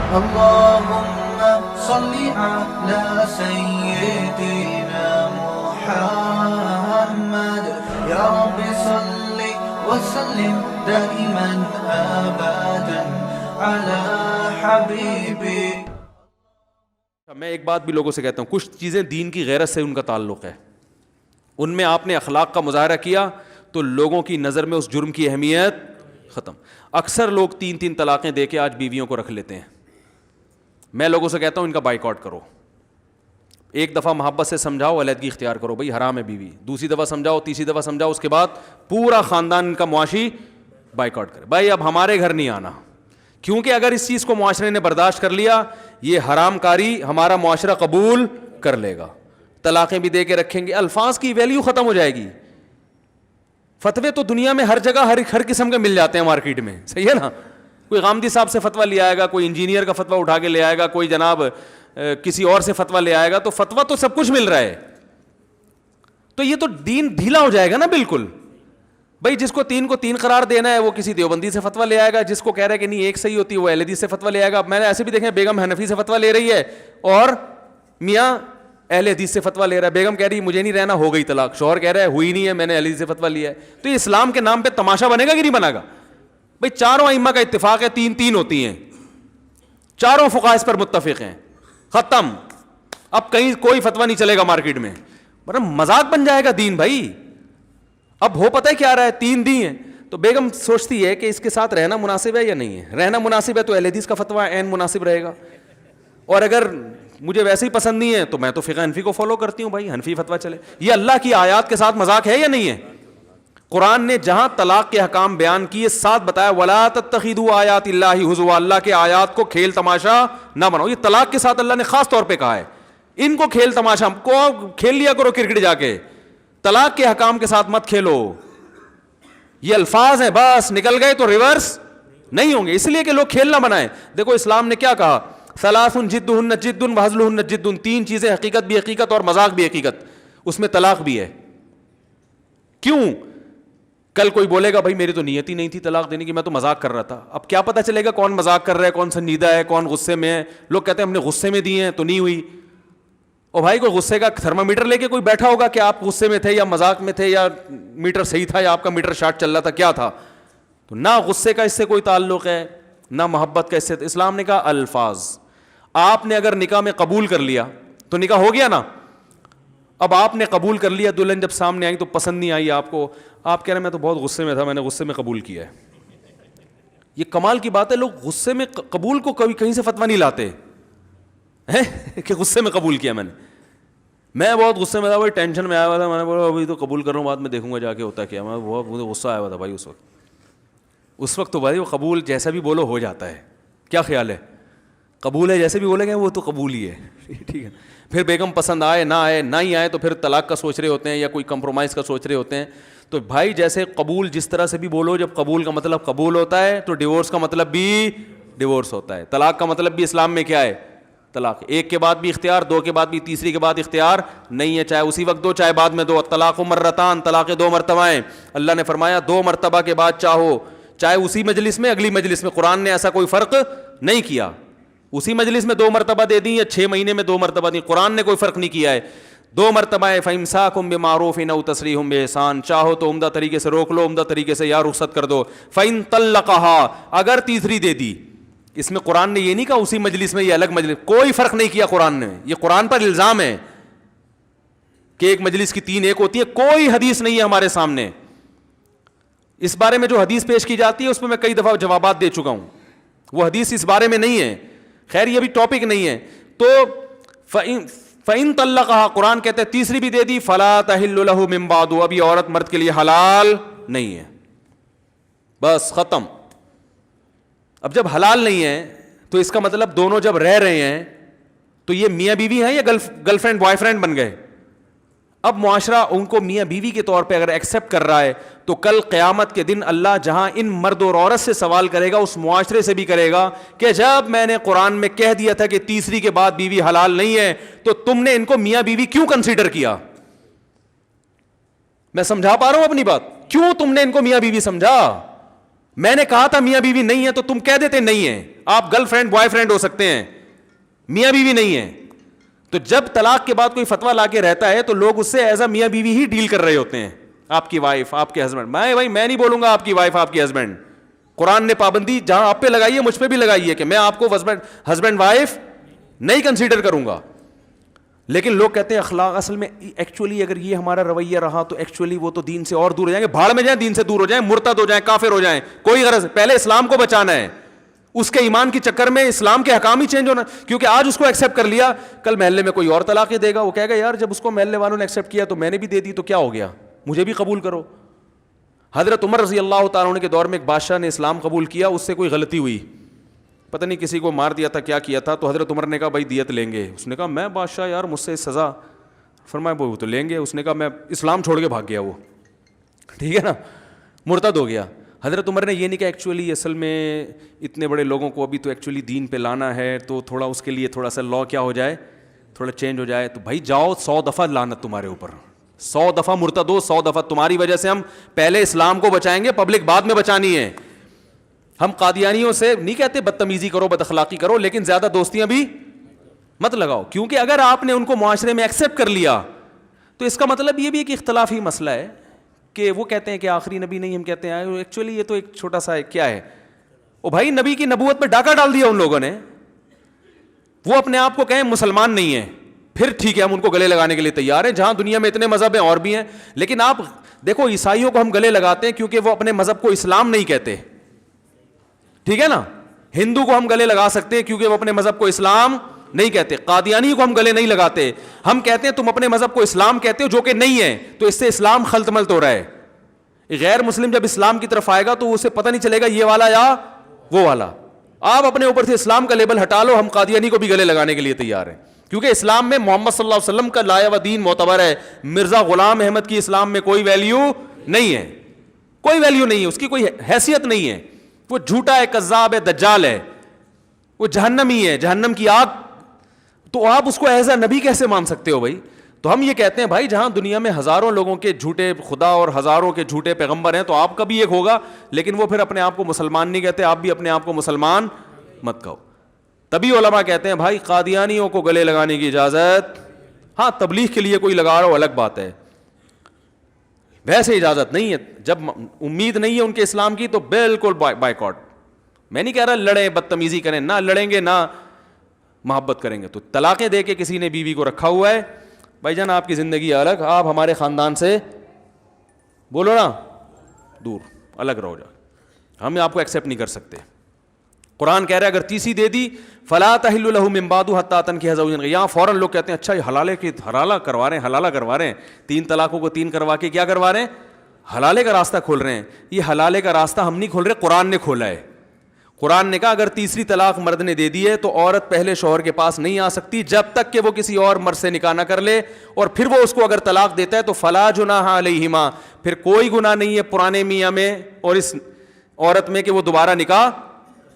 اللهم صل على سيدنا محمد يا رب صل وسلم دائما ابدا على حبيبي. میں ایک بات بھی لوگوں سے کہتا ہوں, کچھ چیزیں دین کی غیرت سے ان کا تعلق ہے, ان میں آپ نے اخلاق کا مظاہرہ کیا تو لوگوں کی نظر میں اس جرم کی اہمیت ختم. اکثر لوگ 3 طلاقیں دے کے آج بیویوں کو رکھ لیتے ہیں. میں لوگوں سے کہتا ہوں ان کا بائیکاٹ کرو. ایک دفعہ محبت سے سمجھاؤ, علیحدگی اختیار کرو, بھائی حرام ہے بیوی. دوسری دفعہ سمجھاؤ, تیسری دفعہ سمجھاؤ, اس کے بعد پورا خاندان ان کا معاشی بائیکاٹ کرے. بھائی اب ہمارے گھر نہیں آنا, کیونکہ اگر اس چیز کو معاشرے نے برداشت کر لیا, یہ حرام کاری ہمارا معاشرہ قبول کر لے گا. طلاقیں بھی دے کے رکھیں گے, الفاظ کی ویلیو ختم ہو جائے گی. فتوے تو دنیا میں ہر جگہ ہر قسم کے مل جاتے ہیں مارکیٹ میں, صحیح ہے نا. کوئی غامدی صاحب سے فتویٰ لے آئے گا, کوئی انجینئر کا فتویٰ اٹھا کے لے آئے گا, کوئی جناب کسی اور سے فتویٰ لے آئے گا, تو فتویٰ تو سب کچھ مل رہا ہے. تو یہ تو دین ڈھیلا ہو جائے گا نا بالکل. بھائی جس کو 3 کو 3 قرار دینا ہے وہ کسی دیوبندی سے فتویٰ لے آئے گا, جس کو کہہ رہا ہے کہ نہیں ایک صحیح ہوتی ہے وہ اہل حدیث سے فتویٰ لے آئے گا. میں نے ایسے بھی دیکھے بیگم حنفی سے فتویٰ لے رہی ہے اور میاں اہل حدیث سے فتویٰ لے رہا ہے. بیگم کہہ رہی مجھے نہیں رہنا, ہو گئی طلاق. شوہر کہہ رہا ہے ہوئی نہیں ہے, میں نے اہل حدیث سے فتویٰ لیا ہے. تو یہ اسلام کے نام پہ تماشا بنے گا کہ نہیں بنے گا؟ بھائی چاروں ائمہ کا اتفاق ہے 3 ہوتی ہیں, چاروں فقہاء اس پر متفق ہیں, ختم. اب کہیں کوئی فتویٰ نہیں چلے گا مارکیٹ میں, مطلب مذاق بن جائے گا دین. بھائی اب ہو پتہ ہے کیا رہا ہے, 3 دی ہیں تو بیگم سوچتی ہے کہ اس کے ساتھ رہنا مناسب ہے یا نہیں ہے. رہنا مناسب ہے تو اہل حدیث کا فتویٰ عین مناسب رہے گا, اور اگر مجھے ویسے ہی پسند نہیں ہے تو میں تو فقہ حنفی کو فالو کرتی ہوں. بھائی حنفی فتویٰ چلے. یہ اللہ کی آیات کے ساتھ مذاق ہے یا نہیں ہے؟ قرآن نے جہاں طلاق کے حکام بیان کیے ساتھ بتایا وَلَا تَتَّخِذُوا آیَاتِ اللَّهِ هُزُوًا, اللہ کے آیات کو کھیل تماشا نہ بناؤ. یہ طلاق کے ساتھ اللہ نے خاص طور پہ کہا ہے ان کو کھیل تماشا کو کھیل لیا کرو کرکٹ جا کے, طلاق کے حکام کے ساتھ مت کھیلو. یہ الفاظ ہیں, بس نکل گئے تو ریورس نہیں ہوں گے, اس لیے کہ لوگ کھیل نہ بنائیں. دیکھو اسلام نے کیا کہا, ثلاث جدہن جد وہزلہن جد, 3 چیزیں حقیقت بھی حقیقت اور مذاق بھی حقیقت, اس میں طلاق بھی ہے. کیوں؟ کل کوئی بولے گا بھائی میری تو نیت ہی نہیں تھی طلاق دینے کی, میں تو مذاق کر رہا تھا. اب کیا پتہ چلے گا کون مذاق کر رہا ہے, کون سنجیدہ ہے, کون غصے میں ہے. لوگ کہتے ہیں ہم نے غصے میں دی ہیں تو نہیں ہوئی. اور بھائی کوئی غصے کا تھرمامیٹر لے کے کوئی بیٹھا ہوگا کہ آپ غصے میں تھے یا مذاق میں تھے, یا میٹر صحیح تھا یا آپ کا میٹر شارٹ چل رہا تھا, کیا تھا؟ تو نہ غصے کا اس سے کوئی تعلق ہے نہ محبت کا اس سے. اسلام نے کہا الفاظ. آپ نے اگر نکاح میں قبول کر لیا تو نکاح ہو گیا نا. اب آپ نے قبول کر لیا, دلہن جب سامنے آئی تو پسند نہیں آئی آپ کو, آپ کہہ رہے ہیں میں تو بہت غصے میں تھا, میں نے غصے میں قبول کیا ہے. یہ کمال کی بات ہے, لوگ غصے میں قبول کو کبھی کہیں سے فتویٰ نہیں لاتے کہ غصے میں قبول کیا میں نے. میں بہت غصے میں تھا بھائی, ٹینشن میں آیا ہوا تھا, میں نے بولا ابھی تو قبول کر رہا ہوں, بعد میں دیکھوں گا جا کے ہوتا کیا. میں بہت مجھے غصہ آیا ہوا تھا بھائی اس وقت تو بھائی وہ قبول جیسا بھی بولو ہو جاتا ہے. کیا خیال ہے؟ قبول ہے جیسے بھی بولے گے وہ تو قبول ہی ہے, ٹھیک ہے. پھر بیگم پسند آئے نہ ہی آئے تو پھر طلاق کا سوچ رہے ہوتے ہیں یا کوئی کمپرومائز کا سوچ رہے ہوتے ہیں. تو بھائی جیسے قبول جس طرح سے بھی بولو, جب قبول کا مطلب قبول ہوتا ہے تو ڈیورس کا مطلب بھی ڈیورس ہوتا ہے. طلاق کا مطلب بھی اسلام میں کیا ہے؟ طلاق. 1 کے بعد بھی اختیار, 2 کے بعد بھی, تیسری کے بعد اختیار نہیں ہے, چاہے اسی وقت دو چاہے بعد میں دو. طلاق مرتان, طلاق 2 مرتبہ ہیں. اللہ نے فرمایا 2 مرتبہ کے بعد چاہو, چاہے اسی مجلس میں اگلی مجلس میں. قرآن نے ایسا کوئی فرق نہیں کیا, اسی مجلس میں 2 مرتبہ دے دیں یا 6 مہینے میں 2 مرتبہ دیں, قرآن نے کوئی فرق نہیں کیا ہے. 2 مرتبہ ہے. فَإِمْسَاكُمْ بِمَعْرُوفٍ أَوْ تَسْرِيحٌ بِإِحْسَانٍ, چاہو تو عمدہ طریقے سے روک لو, عمدہ طریقے سے یا رخصت کر دو. فَإِن طَلَّقَهَا, اگر تیسری دے دی. اس میں قرآن نے یہ نہیں کہا اسی مجلس میں یا الگ مجلس, کوئی فرق نہیں کیا قرآن نے. یہ قرآن پر الزام ہے کہ ایک مجلس کی 3 ایک ہوتی ہے, کوئی حدیث نہیں ہے ہمارے سامنے. اس بارے میں جو حدیث پیش کی جاتی ہے اس میں کئی دفعہ جوابات دے چکا ہوں, وہ حدیث اس بارے میں نہیں ہے. خیر یہ بھی ٹاپک نہیں ہے. تو فَإِن طَلَّقَهَا, قرآن کہتے ہیں تیسری بھی دے دی, فَلَا تَحِلُّ لَهُ مِن بَعْدُ, اب یہ عورت مرد کے لیے حلال نہیں ہے, بس ختم. اب جب حلال نہیں ہے تو اس کا مطلب دونوں جب رہ رہے ہیں تو یہ میاں بیوی ہیں یا گرل فرینڈ بوائے فرینڈ بن گئے. اب معاشرہ ان کو میاں بیوی کے طور پہ اگر ایکسیپٹ کر رہا ہے تو کل قیامت کے دن اللہ جہاں ان مرد اور عورت سے سوال کرے گا اس معاشرے سے بھی کرے گا کہ جب میں نے قرآن میں کہہ دیا تھا کہ تیسری کے بعد بیوی حلال نہیں ہے تو تم نے ان کو میاں بیوی کیوں کنسیڈر کیا. میں سمجھا پا رہا ہوں اپنی بات؟ کیوں تم نے ان کو میاں بیوی سمجھا؟ میں نے کہا تھا میاں بیوی نہیں ہے تو تم کہہ دیتے نہیں ہیں. آپ گرل فرینڈ بوائے فرینڈ ہو سکتے ہیں, میاں بیوی نہیں ہے. تو جب طلاق کے بعد کوئی فتویٰ لا کے رہتا ہے تو لوگ اس سے ایز اے میاں بیوی ہی ڈیل کر رہے ہوتے ہیں. آپ کی وائف, آپ کے ہسبینڈ. میں نہیں بولوں گا آپ کی وائف, آپ کی ہسبینڈ. قرآن نے پابندی جہاں آپ پہ لگائی ہے مجھ پہ بھی لگائی ہے کہ میں آپ کو ہسبینڈ وائف نہیں کنسیڈر کروں گا. لیکن لوگ کہتے ہیں اخلاق, اصل میں ایکچولی اگر یہ ہمارا رویہ رہا تو ایکچولی وہ تو دین سے اور دور ہو جائیں گے. بھاڑ میں جائیں, دین سے دور ہو جائیں, مرتد ہو جائیں, کافر ہو جائیں, کوئی غرض. پہلے اسلام کو بچانا ہے. اس کے ایمان کے چکر میں اسلام کے احکام ہی چینج ہونا, کیونکہ آج اس کو ایکسیپٹ کر لیا, کل محلے میں کوئی اور طلاقیں دے گا, وہ کہے گا یار جب اس کو محلے والوں نے ایکسیپٹ کیا تو میں نے بھی دے دی تو کیا ہو گیا, مجھے بھی قبول کرو. حضرت عمر رضی اللہ تعالیٰ عنہ کے دور میں ایک بادشاہ نے اسلام قبول کیا, اس سے کوئی غلطی ہوئی, پتہ نہیں کسی کو مار دیا تھا, کیا کیا تھا, تو حضرت عمر نے کہا بھائی دیت لیں گے. اس نے کہا میں بادشاہ یار مجھ سے سزا, فرمایا وہ تو لیں گے. اس نے کہا میں اسلام چھوڑ کے بھاگ گیا, وہ ٹھیک ہے نا, مرتد ہو گیا. حضرت عمر نے یہ نہیں کہا ایکچولی اصل میں اتنے بڑے لوگوں کو ابھی تو ایکچولی دین پہ لانا ہے تو تھوڑا اس کے لیے تھوڑا سا لا کیا ہو جائے, تھوڑا چینج ہو جائے. تو بھائی جاؤ 100 دفعہ لعنت تمہارے اوپر, 100 دفعہ مرتد ہو, 100 دفعہ. تمہاری وجہ سے ہم پہلے اسلام کو بچائیں گے, پبلک بعد میں بچانی ہے. ہم قادیانیوں سے نہیں کہتے بدتمیزی کرو, بد اخلاقی کرو, لیکن زیادہ دوستیاں بھی مت لگاؤ, کیونکہ اگر آپ نے ان کو معاشرے میں ایکسیپٹ کر لیا تو اس کا مطلب یہ بھی ایک اختلافی مسئلہ ہے کہ وہ کہتے ہیں کہ آخری نبی نہیں, ہم کہتے ہیں ایکچولی یہ تو ایک چھوٹا سا کیا ہے. او بھائی نبی کی نبوت پہ ڈاکہ ڈال دیا ان لوگوں نے. وہ اپنے آپ کو کہیں مسلمان نہیں ہیں, پھر ٹھیک ہے ہم ان کو گلے لگانے کے لیے تیار ہیں, جہاں دنیا میں اتنے مذہب ہیں اور بھی ہیں. لیکن آپ دیکھو عیسائیوں کو ہم گلے لگاتے ہیں کیونکہ وہ اپنے مذہب کو اسلام نہیں کہتے, ٹھیک ہے نا. ہندو کو ہم گلے لگا سکتے ہیں کیونکہ وہ اپنے مذہب کو اسلام نہیں کہتے. قادیانی کو ہم گلے نہیں لگاتے, ہم کہتے ہیں تم اپنے مذہب کو اسلام کہتے ہو جو کہ نہیں ہے, تو اس سے اسلام خلط ملط ہو رہا ہے. غیر مسلم جب اسلام کی طرف آئے گا تو اسے پتہ نہیں چلے گا یہ والا یا وہ والا. آپ اپنے اوپر سے اسلام کا لیبل ہٹا لو, ہم قادیانی کو بھی گلے لگانے کے لیے تیار ہیں, کیونکہ اسلام میں محمد صلی اللہ علیہ وسلم کا لایا و دین معتبر ہے. مرزا غلام احمد کی اسلام میں کوئی ویلیو نہیں ہے, کوئی ویلیو نہیں ہے, اس کی کوئی حیثیت نہیں ہے. وہ جھوٹا ہے, کذاب ہے, دجال ہے, وہ جہنمی ہے, جہنم کی آگ. تو آپ اس کو ایز اے نبی کیسے مان سکتے ہو بھائی؟ تو ہم یہ کہتے ہیں بھائی جہاں دنیا میں ہزاروں لوگوں کے جھوٹے خدا اور ہزاروں کے جھوٹے پیغمبر ہیں تو آپ کا بھی ایک ہوگا, لیکن وہ پھر اپنے آپ کو مسلمان نہیں کہتے, آپ بھی اپنے آپ کو مسلمان مت کہو. تبھی علماء کہتے ہیں بھائی قادیانیوں کو گلے لگانے کی اجازت, ہاں تبلیغ کے لیے کوئی لگا رہا ہو الگ بات ہے, ویسے اجازت نہیں ہے. جب امید نہیں ہے ان کے اسلام کی تو بالکل بائیکاٹ. میں نہیں کہہ رہا لڑیں بدتمیزی کریں, نہ لڑیں گے نہ محبت کریں گے. تو طلاقیں دے کے کسی نے بیوی کو رکھا ہوا ہے, بھائی جان آپ کی زندگی الگ, آپ ہمارے خاندان سے بولو نا دور, الگ رہو جا, ہم آپ کو ایکسیپٹ نہیں کر سکتے. قرآن کہہ رہا ہے اگر تیسری دے دی فلا تحل له من بعد حتى تنكح زوجا غيره. یہاں فوراً لوگ کہتے ہیں اچھا یہ حلالے کی حلالہ کروا رہے ہیں, 3 طلاقوں کو 3 کروا کے کیا کروا رہے ہیں, حلالے کا راستہ کھول رہے ہیں. یہ حلالے کا راستہ ہم نہیں کھول رہے, قرآن نے کھولا ہے. قرآن نے کہا اگر تیسری طلاق مرد نے دے دی ہے تو عورت پہلے شوہر کے پاس نہیں آ سکتی جب تک کہ وہ کسی اور مرد سے نکاح نہ کر لے, اور پھر وہ اس کو اگر طلاق دیتا ہے تو فلا جناح علیہما, پھر کوئی گناہ نہیں ہے پرانے میاں میں اور اس عورت میں کہ وہ دوبارہ نکاح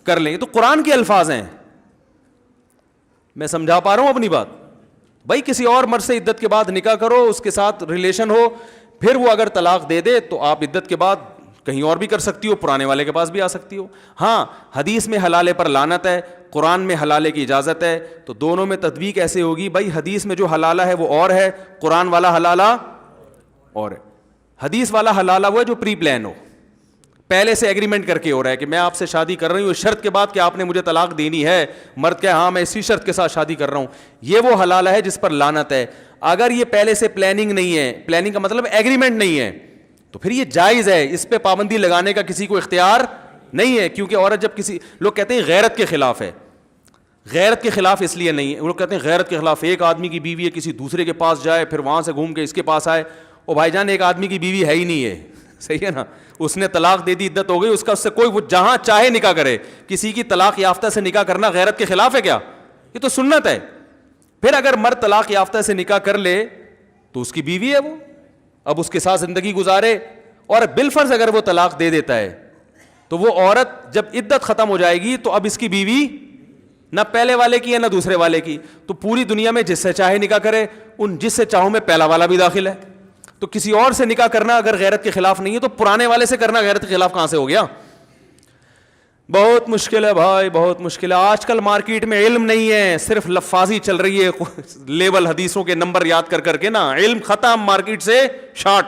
کر لیں. تو قرآن کے الفاظ ہیں, میں سمجھا پا رہا ہوں اپنی بات. بھائی کسی اور مرد سے عدت کے بعد نکاح کرو, اس کے ساتھ ریلیشن ہو, پھر وہ اگر طلاق دے دے تو آپ عدت کے بعد کہیں اور بھی کر سکتی ہو, پرانے والے کے پاس بھی آ سکتی ہو. ہاں حدیث میں حلالے پر لعنت ہے, قرآن میں حلالے کی اجازت ہے, تو دونوں میں تطبیق ایسے ہوگی بھائی حدیث میں جو حلالہ ہے وہ اور ہے, قرآن والا حلالہ اور ہے. حدیث والا حلالہ وہ ہے جو پری پلان ہو, پہلے سے ایگریمنٹ کر کے ہو رہا ہے کہ میں آپ سے شادی کر رہی ہوں اس شرط کے بعد کہ آپ نے مجھے طلاق دینی ہے, مرد کہ ہاں میں اسی شرط کے ساتھ شادی کر رہا ہوں, یہ وہ حلالہ ہے جس پر لعنت ہے. اگر یہ پہلے سے پلاننگ نہیں ہے, پلاننگ کا مطلب ایگریمنٹ نہیں ہے, تو پھر یہ جائز ہے, اس پہ پابندی لگانے کا کسی کو اختیار نہیں ہے. کیونکہ عورت جب کسی, لوگ کہتے ہیں غیرت کے خلاف ہے, غیرت کے خلاف اس لیے نہیں ہے, لوگ کہتے ہیں غیرت کے خلاف ایک آدمی کی بیوی ہے کسی دوسرے کے پاس جائے پھر وہاں سے گھوم کے اس کے پاس آئے. او بھائی جان ایک آدمی کی بیوی ہے ہی نہیں ہے, صحیح ہے نا, اس نے طلاق دے دی, عدت ہو گئی, اس کا اس سے کوئی, وہ جہاں چاہے نکاح کرے. کسی کی طلاق یافتہ سے نکاح کرنا غیرت کے خلاف ہے کیا؟ یہ تو سنت ہے. پھر اگر مرد طلاق یافتہ سے نکاح کر لے تو اس کی بیوی ہے وہ, اب اس کے ساتھ زندگی گزارے, اور بالفرض اگر وہ طلاق دے دیتا ہے تو وہ عورت جب عدت ختم ہو جائے گی تو اب اس کی بیوی نہ پہلے والے کی ہے نہ دوسرے والے کی, تو پوری دنیا میں جس سے چاہے نکاح کرے, ان جس سے چاہوں میں پہلا والا بھی داخل ہے. تو کسی اور سے نکاح کرنا اگر غیرت کے خلاف نہیں ہے تو پرانے والے سے کرنا غیرت کے خلاف کہاں سے ہو گیا؟ بہت مشکل ہے بھائی, بہت مشکل ہے. آج کل مارکیٹ میں علم نہیں ہے, صرف لفاظی چل رہی ہے, لیبل حدیثوں کے نمبر یاد کر کر کے نا, علم ختم, مارکیٹ سے شارٹ.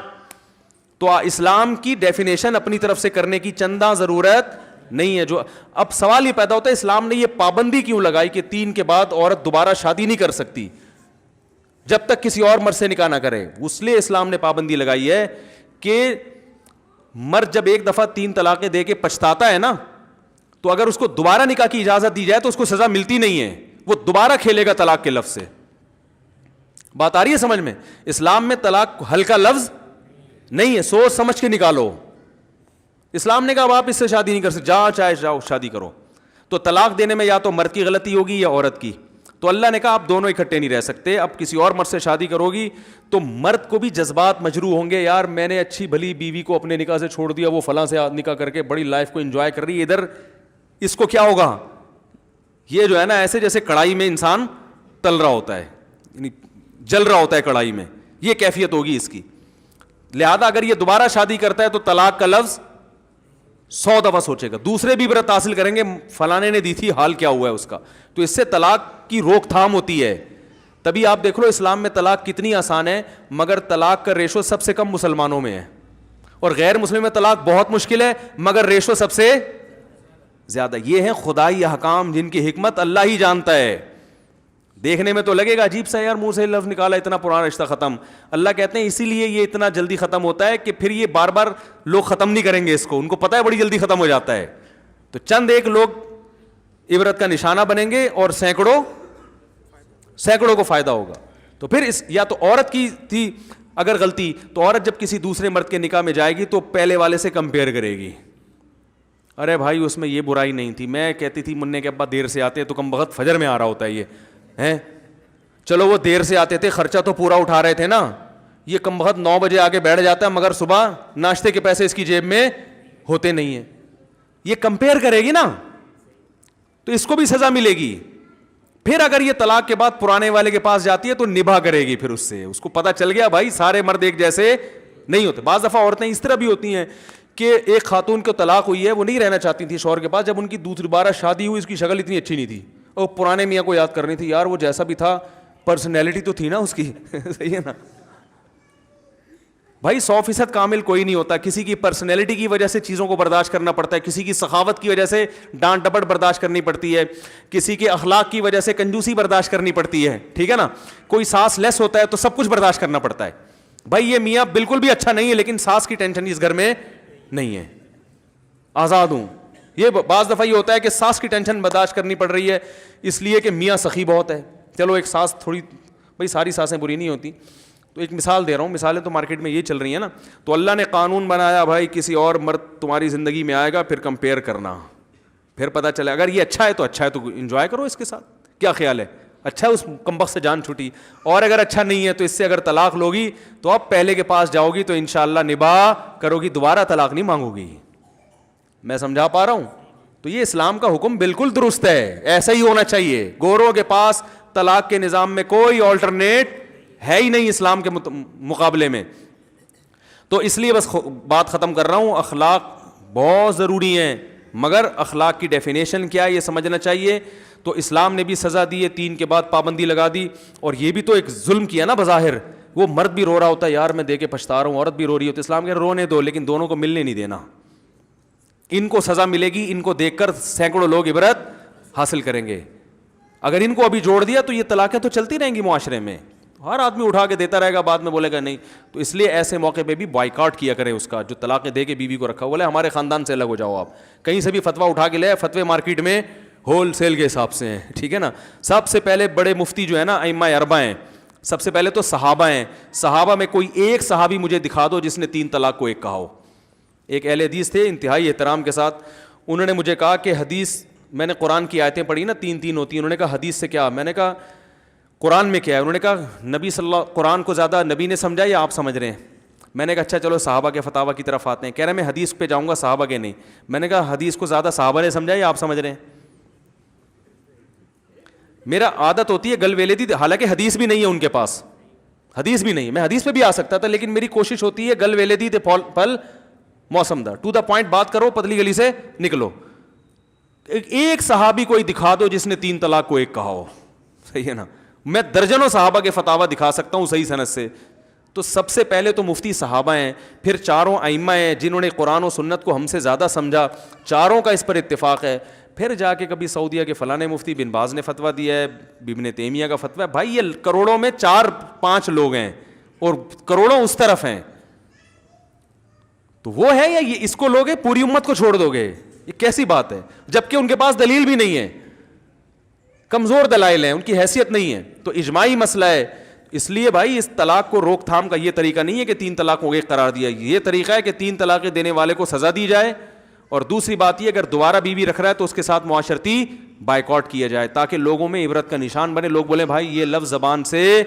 تو اسلام کی ڈیفینیشن اپنی طرف سے کرنے کی چندہ ضرورت نہیں ہے. جو اب سوال یہ پیدا ہوتا ہے اسلام نے یہ پابندی کیوں لگائی کہ 3 کے بعد عورت دوبارہ شادی نہیں کر سکتی جب تک کسی اور مرد سے نکاح نہ کرے؟ اس لیے اسلام نے پابندی لگائی ہے کہ مرد جب ایک دفعہ 3 طلاقیں دے کے پچھتاتا ہے نا, تو اگر اس کو دوبارہ نکاح کی اجازت دی جائے تو اس کو سزا ملتی نہیں ہے, وہ دوبارہ کھیلے گا طلاق کے لفظ سے. بات آ رہی ہے سمجھ میں؟ اسلام میں طلاق ہلکا لفظ نہیں ہے, سوچ سمجھ کے نکالو. اسلام نے کہا آپ اس سے شادی نہیں کر سکتے, چاہے جاؤ شادی کرو. تو طلاق دینے میں یا تو مرد کی غلطی ہوگی یا عورت کی. تو اللہ نے کہا آپ دونوں اکٹھے نہیں رہ سکتے. اب کسی اور مرد سے شادی کرو گی تو مرد کو بھی جذبات مجروح ہوں گے, یار میں نے اچھی بھلی بیوی کو اپنے نکاح سے چھوڑ دیا, وہ فلاں سے نکاح کر کے بڑی لائف کو انجوائے کر رہی ہے, ادھر اس کو کیا ہوگا؟ یہ جو ہے نا ایسے جیسے کڑھائی میں انسان تل رہا ہوتا ہے, یعنی جل رہا ہوتا ہے کڑھائی میں, یہ کیفیت ہوگی اس کی. لہذا اگر یہ دوبارہ شادی کرتا ہے تو طلاق کا لفظ 100 دفعہ سوچے گا. دوسرے بھی عبرت حاصل کریں گے, فلانے نے دی تھی, حال کیا ہوا ہے اس کا. تو اس سے طلاق کی روک تھام ہوتی ہے. تبھی آپ دیکھ لو اسلام میں طلاق کتنی آسان ہے, مگر طلاق کا ریشو سب سے کم مسلمانوں میں ہے. اور غیر مسلم میں طلاق بہت مشکل ہے مگر ریشو سب سے زیادہ. یہ ہیں خدائی احکام جن کی حکمت اللہ ہی جانتا ہے. دیکھنے میں تو لگے گا عجیب سا, یار منہ سے لفظ نکالا, اتنا پرانا رشتہ ختم. اللہ کہتے ہیں اسی لیے یہ اتنا جلدی ختم ہوتا ہے کہ پھر یہ بار بار لوگ ختم نہیں کریں گے اس کو, ان کو پتہ ہے بڑی جلدی ختم ہو جاتا ہے. تو چند ایک لوگ عبرت کا نشانہ بنیں گے اور سینکڑوں کو فائدہ ہوگا. تو پھر یا تو عورت کی تھی اگر غلطی, تو عورت جب کسی دوسرے مرد کے نکاح میں جائے گی تو پہلے والے سے کمپیئر کرے گی, ارے بھائی اس میں یہ برائی نہیں تھی, میں کہتی تھی منع کے ابا دیر سے آتے تو کم بخت فجر میں آ رہا ہوتا ہے یہ ہیں, چلو وہ دیر سے آتے تھے خرچہ تو پورا اٹھا رہے تھے نا, یہ کم بخت 9 بجے آ کے بیٹھ جاتا ہے مگر صبح ناشتے کے پیسے اس کی جیب میں ہوتے نہیں ہیں. یہ کمپیئر کرے گی نا تو اس کو بھی سزا ملے گی. پھر اگر یہ طلاق کے بعد پرانے والے کے پاس جاتی ہے تو نبھا کرے گی, پھر اس سے اس کو پتہ چل گیا بھائی سارے مرد ایک جیسے نہیں ہوتے. بعض دفعہ عورتیں اس طرح بھی ہوتی ہیں کہ ایک خاتون کو طلاق ہوئی ہے, وہ نہیں رہنا چاہتی تھی شوہر کے پاس, جب ان کی دوبارہ شادی ہوئی اس کی شکل اتنی اچھی نہیں تھی, اور پرانے میاں کو یاد کرنی تھی, یار وہ جیسا بھی تھا پرسنالٹی تو تھی نا اس کی. صحیح ہے نا بھائی, 100% کامل کوئی نہیں ہوتا. کسی کی پرسنالٹی کی وجہ سے چیزوں کو برداشت کرنا پڑتا ہے, کسی کی سخاوت کی وجہ سے ڈانٹ ڈپٹ برداشت کرنی پڑتی ہے, کسی کے اخلاق کی وجہ سے کنجوسی برداشت کرنی پڑتی ہے, ٹھیک ہے نا. کوئی ساس لیس ہوتا ہے تو سب کچھ برداشت کرنا پڑتا ہے. بھائی یہ میاں بالکل بھی اچھا نہیں ہے لیکن ساس کی ٹینشن اس گھر میں نہیں ہے, آزاد ہوں. یہ بعض دفعہ یہ ہوتا ہے کہ ساس کی ٹینشن برداشت کرنی پڑ رہی ہے اس لیے کہ میاں سخی بہت ہے. چلو ایک ساس تھوڑی, بھائی ساری ساسیں بری نہیں ہوتی, تو ایک مثال دے رہا ہوں, مثالیں تو مارکیٹ میں یہ چل رہی ہیں نا. تو اللہ نے قانون بنایا بھائی کسی اور مرد تمہاری زندگی میں آئے گا پھر کمپیئر کرنا, پھر پتہ چلے اگر یہ اچھا ہے تو اچھا ہے تو انجوائے کرو اس کے ساتھ, کیا خیال ہے, اچھا اس کمبخت سے جان چھوٹی. اور اگر اچھا نہیں ہے تو اس سے اگر طلاق لوگی تو اب پہلے کے پاس جاؤ گی تو انشاءاللہ نباہ کرو گی, دوبارہ طلاق نہیں مانگو گی. میں سمجھا پا رہا ہوں؟ تو یہ اسلام کا حکم بالکل درست ہے, ایسا ہی ہونا چاہیے. گوروں کے پاس طلاق کے نظام میں کوئی آلٹرنیٹ ہے ہی نہیں اسلام کے مقابلے میں. تو اس لیے بس بات ختم کر رہا ہوں, اخلاق بہت ضروری ہیں مگر اخلاق کی ڈیفینیشن کیا ہے یہ سمجھنا چاہیے. تو اسلام نے بھی سزا دی ہے, 3 کے بعد پابندی لگا دی, اور یہ بھی تو ایک ظلم کیا نا بظاہر. وہ مرد بھی رو رہا ہوتا ہے یار میں دے کے پچھتا رہا ہوں, عورت بھی رو رہی ہوتی ہے, اسلام کہ رونے دو لیکن دونوں کو ملنے نہیں دینا. ان کو سزا ملے گی, ان کو دیکھ کر سینکڑوں لوگ عبرت حاصل کریں گے. اگر ان کو ابھی جوڑ دیا تو یہ طلاقیں تو چلتی رہیں گی معاشرے میں, ہر آدمی اٹھا کے دیتا رہے گا, بعد میں بولے گا نہیں. تو اس لیے ایسے موقع پہ بھی بائیکاٹ کیا کریں اس کا, جو طلاقیں دے کے بیوی کو رکھا, بولے ہمارے خاندان سے الگ ہو جاؤ. آپ کہیں سے بھی فتویٰ اٹھا کے لے, فتوے مارکیٹ میں ہول سیل کے حساب سے ہیں, ٹھیک ہے نا. سب سے پہلے بڑے مفتی جو ہے نا ائمہ اربعہ ہیں, سب سے پہلے تو صحابہ ہیں. صحابہ میں کوئی ایک صحابی مجھے دکھا دو جس نے 3 طلاق کو ایک کہا ہو. ایک اہل حدیث تھے انتہائی احترام کے ساتھ, انہوں نے مجھے کہا کہ حدیث, میں نے قرآن کی آیتیں پڑھی نا 3 ہوتی ہیں, انہوں نے کہا حدیث سے کیا, میں نے کہا قرآن میں کیا ہے, انہوں نے کہا نبی صلی اللہ, قرآن کو زیادہ نبی نے سمجھا یا آپ سمجھ رہے ہیں. میں نے کہا اچھا چلو صحابہ کے فتاویٰ کی طرف آتے ہیں. کہہ رہے میں حدیث پہ جاؤں گا صحابہ کے نہیں. میں نے کہا حدیث کو زیادہ صحابہ نے سمجھا یا آپ سمجھ رہے ہیں. میرا عادت ہوتی ہے گل ویلے دی, حالانکہ حدیث بھی نہیں ہے ان کے پاس, حدیث بھی نہیں, میں حدیث پہ بھی آ سکتا تھا لیکن میری کوشش ہوتی ہے گل ویلے دی پل موسم دا, ٹو دا پوائنٹ بات کرو, پتلی گلی سے نکلو. ایک صحابی کوئی دکھا دو جس نے 3 طلاق کو 1 کہا ہو, صحیح ہے نا. میں درجنوں صحابہ کے فتاوی دکھا سکتا ہوں صحیح سند سے. تو سب سے پہلے تو مفتی صحابہ ہیں, پھر 4 ائمہ ہیں جنہوں نے قرآن و سنت کو ہم سے زیادہ سمجھا, 4 کا اس پر اتفاق ہے. پھر جا کے کبھی سعودیہ کے فلاں مفتی بن باز نے فتویٰ دیا ہے, ابن تیمیہ کا فتویٰ ہے. بھائی یہ کروڑوں میں 4-5 لوگ ہیں اور کروڑوں اس طرف ہیں, تو وہ ہے یا یہ اس کو لوگے پوری امت کو چھوڑ دو گے؟ یہ کیسی بات ہے, جبکہ ان کے پاس دلیل بھی نہیں ہے, کمزور دلائل ہیں, ان کی حیثیت نہیں ہے. تو اجماعی مسئلہ ہے. اس لیے بھائی اس طلاق کو روک تھام کا یہ طریقہ نہیں ہے کہ 3 طلاق کو 1 قرار دیا, یہ طریقہ ہے کہ 3 طلاقیں دینے والے کو سزا دی جائے, اور دوسری بات یہ اگر دوبارہ بیوی رکھ رہا ہے تو اس کے ساتھ معاشرتی بائیکاٹ کیا جائے, تاکہ لوگوں میں عبرت کا نشان بنے, لوگ بولیں بھائی یہ لفظ زبان سے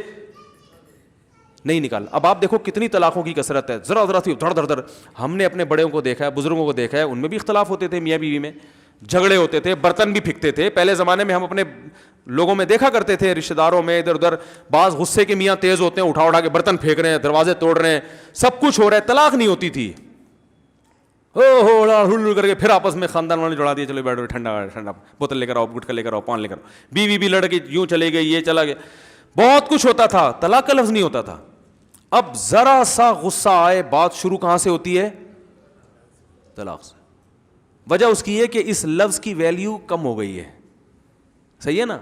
نہیں نکال. اب آپ دیکھو کتنی طلاقوں کی کثرت ہے, ذرا ذرا سی دھڑ دھڑ دھڑ. ہم نے اپنے بڑوں کو دیکھا ہے, بزرگوں کو دیکھا ہے, ان میں بھی اختلاف ہوتے تھے, میاں بیوی میں جھگڑے ہوتے تھے, برتن بھی پھینکتے تھے. پہلے زمانے میں ہم اپنے لوگوں میں دیکھا کرتے تھے, رشتہ داروں میں ادھر ادھر, بعض غصے کے میاں تیز ہوتے ہیں, اٹھا کے برتن پھینک رہے ہیں, دروازے توڑ رہے ہیں, سب کچھ ہو رہا ہے, طلاق نہیں ہوتی تھی. ہو کر کے پھر آپس میں خاندان والے جڑا دیے, چلو بیٹھو ٹھنڈا ٹھنڈا بوتل لے کر آؤ, گٹکا لے کر آؤ, پان لے کر آؤ. بیوی بھی لڑ کے یوں چلے گئی, یہ چلا گیا, بہت کچھ ہوتا تھا, طلاق کا لفظ نہیں ہوتا تھا. اب ذرا سا غصہ آئے, بات شروع کہاں سے ہوتی ہے؟ طلاق سے. وجہ اس کی ہے کہ اس لفظ کی ویلیو کم ہو گئی ہے, صحیح ہے نا.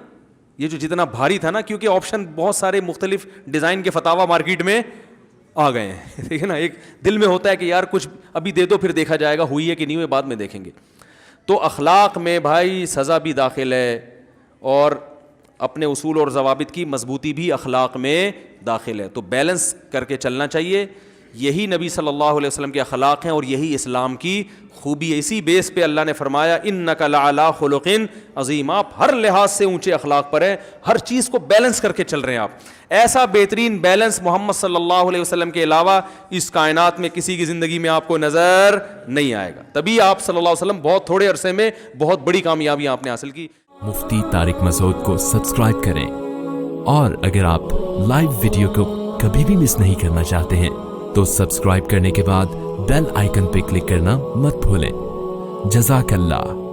یہ جو جتنا بھاری تھا نا, کیونکہ آپشن بہت سارے مختلف ڈیزائن کے فتاوی مارکیٹ میں آ گئے ہیں, ٹھیک ہے نا. ایک دل میں ہوتا ہے کہ یار کچھ ابھی دے دو, پھر دیکھا جائے گا ہوئی ہے کہ نہیں ہوئی, بعد میں دیکھیں گے. تو اخلاق میں بھائی سزا بھی داخل ہے, اور اپنے اصول اور ضوابط کی مضبوطی بھی اخلاق میں داخل ہے. تو بیلنس کر کے چلنا چاہیے. یہی نبی صلی اللہ علیہ وسلم کے اخلاق ہیں, اور یہی اسلام کی خوبی ہے. اسی بیس پہ اللہ نے فرمایا انک لعلی خلق عظیم, آپ ہر لحاظ سے اونچے اخلاق پر ہیں, ہر چیز کو بیلنس کر کے چل رہے ہیں آپ. ایسا بہترین بیلنس محمد صلی اللہ علیہ وسلم کے علاوہ اس کائنات میں کسی کی زندگی میں آپ کو نظر نہیں آئے گا. تبھی آپ صلی اللہ علیہ وسلم بہت تھوڑے عرصے میں بہت بڑی کامیابی آپ نے حاصل کی. مفتی طارق مسعود کو سبسکرائب کریں, اور اگر آپ لائیو ویڈیو کو کبھی بھی مس نہیں کرنا چاہتے ہیں تو سبسکرائب کرنے کے بعد بیل آئیکن پہ کلک کرنا مت بھولیں. جزاک اللہ.